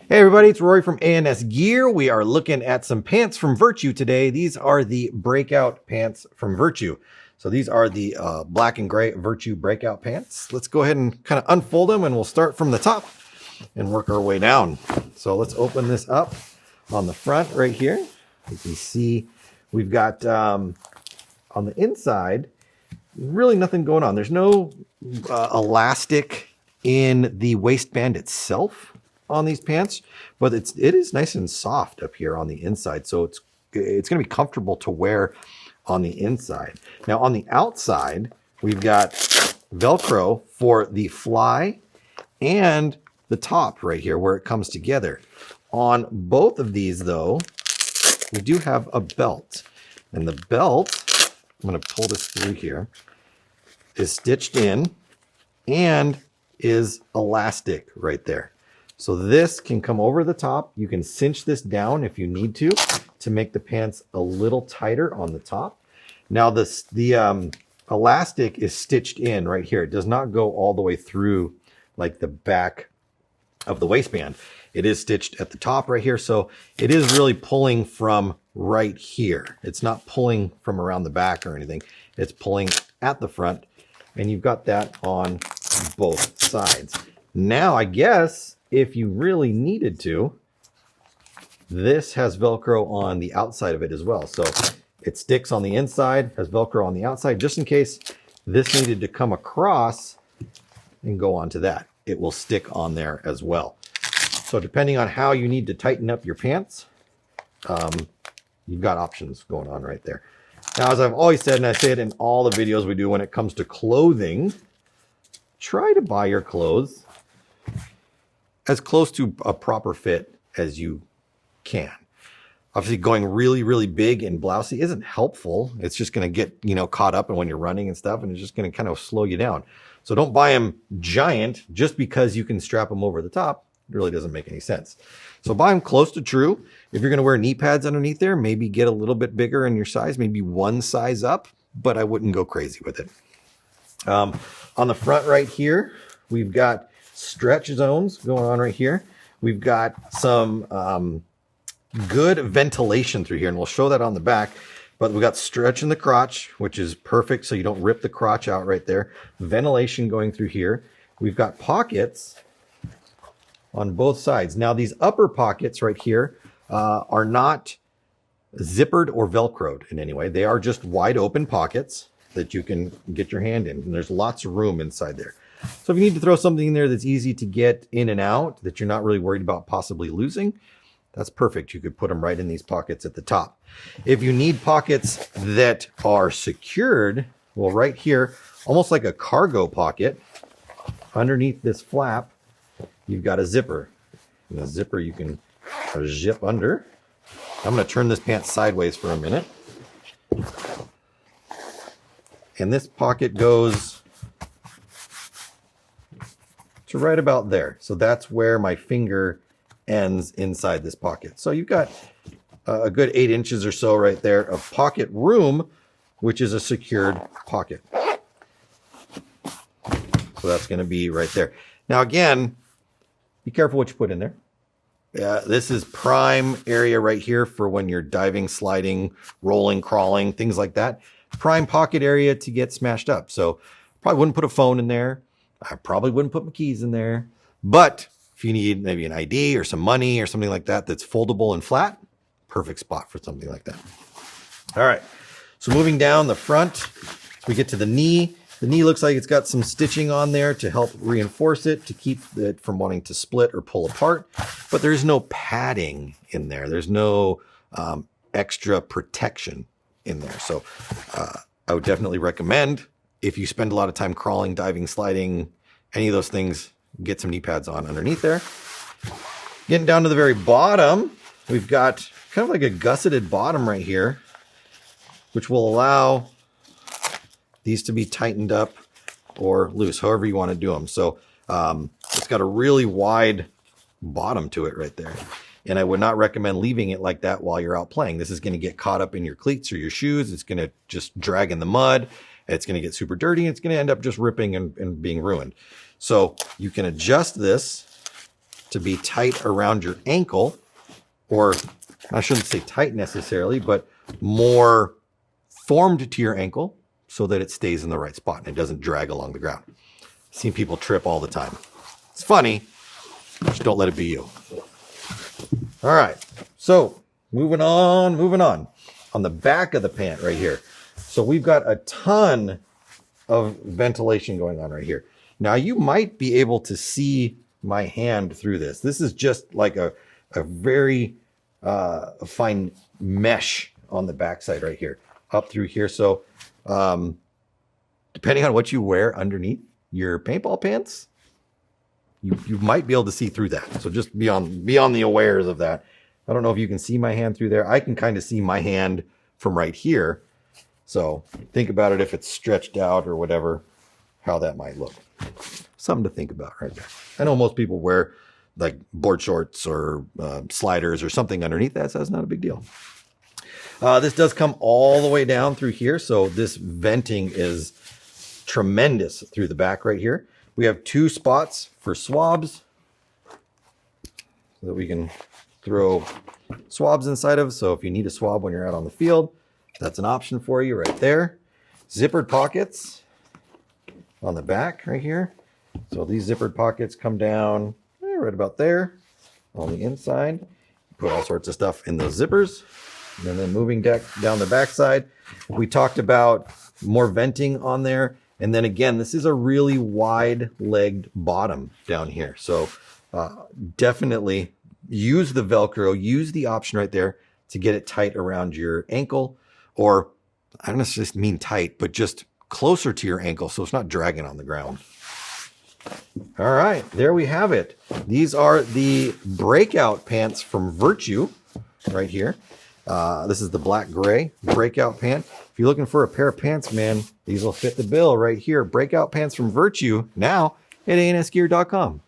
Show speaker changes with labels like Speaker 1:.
Speaker 1: Hey everybody, it's Rory from ANS Gear. We are looking at some pants from Virtue today. These are the Breakout Pants from Virtue. So these are the black and gray Virtue Breakout Pants. Let's go ahead and kind of unfold them, and we'll start from the top and work our way down. So let's open this up on the front right here. You can see we've got on the inside really nothing going on. There's no elastic in the waistband itself on these pants, but it is nice and soft up here on the inside, so it's going to be comfortable to wear on the inside. Now on the outside, we've got Velcro for the fly and the top right here where it comes together. On both of these though, we do have a belt, and the belt, I'm going to pull this through here, is stitched in and is elastic right there. So this can come over the top. You can cinch this down if you need to make the pants a little tighter on the top. Now the elastic is stitched in right here. It does not go all the way through like the back of the waistband. It is stitched at the top right here. So it is really pulling from right here. It's not pulling from around the back or anything. It's pulling at the front, and you've got that on both sides. Now, I guess if you really needed to, this has Velcro on the outside of it as well. So it sticks on the inside, has Velcro on the outside, just in case this needed to come across and go onto that. It will stick on there as well. So depending on how you need to tighten up your pants, you've got options going on right there. Now, as I've always said, and I say it in all the videos we do when it comes to clothing, try to buy your clothes as close to a proper fit as you can. Obviously, going really, really big and blousy isn't helpful. It's just going to get, caught up in when you're running and stuff, and it's just going to kind of slow you down. So don't buy them giant just because you can strap them over the top. It really doesn't make any sense. So buy them close to true. If you're going to wear knee pads underneath there, maybe get a little bit bigger in your size, maybe one size up, but I wouldn't go crazy with it. On the front right here, we've got stretch zones going on right here. We've got some good ventilation through here, and we'll show that on the back. But we've got stretch in the crotch, which is perfect, so you don't rip the crotch out right there. Ventilation going through here. We've got pockets on both sides. Now, these upper pockets right here are not zippered or Velcroed in any way. They are just wide open pockets that you can get your hand in, and there's lots of room inside there. So if you need to throw something in there that's easy to get in and out, that you're not really worried about possibly losing, that's perfect. You could put them right in these pockets at the top. If you need pockets that are secured, well, right here, almost like a cargo pocket, underneath this flap, you've got a zipper. And the zipper you can zip under. I'm going to turn this pant sideways for a minute. And this pocket goes to right about there. So that's where my finger ends inside this pocket. So you've got a good 8 inches or so right there of pocket room, which is a secured pocket. So that's going to be right there. Now, again, be careful what you put in there. This is prime area right here for when you're diving, sliding, rolling, crawling, things like that. Prime pocket area to get smashed up. So probably wouldn't put a phone in there. I probably wouldn't put my keys in there. But if you need maybe an ID or some money or something like that that's foldable and flat, perfect spot for something like that. All right. So moving down the front, we get to the knee. The knee looks like it's got some stitching on there to help reinforce it, to keep it from wanting to split or pull apart. But there's no padding in there. There's no extra protection in there. So I would definitely recommend, if you spend a lot of time crawling, diving, sliding, any of those things, get some knee pads on underneath there. Getting down to the very bottom, we've got kind of like a gusseted bottom right here, which will allow these to be tightened up or loose, however you want to do them. So it's got a really wide bottom to it right there. And I would not recommend leaving it like that while you're out playing. This is going to get caught up in your cleats or your shoes. It's going to just drag in the mud. It's going to get super dirty. It's going to end up just ripping and being ruined. So you can adjust this to be tight around your ankle, or I shouldn't say tight necessarily, but more formed to your ankle so that it stays in the right spot and it doesn't drag along the ground. I've seen people trip all the time. It's funny, just don't let it be you. All right, so moving on. On the back of the pant right here. So we've got a ton of ventilation going on right here. Now you might be able to see my hand through this. This is just like a very fine mesh on the backside right here, up through here. So depending on what you wear underneath your paintball pants, you might be able to see through that. So just be on the awares of that. I don't know if you can see my hand through there. I can kind of see my hand from right here. So think about it if it's stretched out or whatever, how that might look. Something to think about right there. I know most people wear like board shorts or sliders or something underneath that, so that's not a big deal. This does come all the way down through here. So this venting is tremendous through the back right here. We have 2 spots for swabs so that we can throw swabs inside of. So if you need a swab when you're out on the field, that's an option for you right there. Zippered pockets on the back right here. So these zippered pockets come down right about there on the inside. Put all sorts of stuff in those zippers. And then moving down the back side, we talked about more venting on there. And then again, this is a really wide-legged bottom down here. So definitely use the Velcro, use the option right there to get it tight around your ankle, or I don't necessarily mean tight, but just closer to your ankle so it's not dragging on the ground. All right, there we have it. These are the breakout pants from Virtue right here. This is the black gray breakout pant. If you're looking for a pair of pants, man, these will fit the bill right here. Breakout pants from Virtue now at ansgear.com.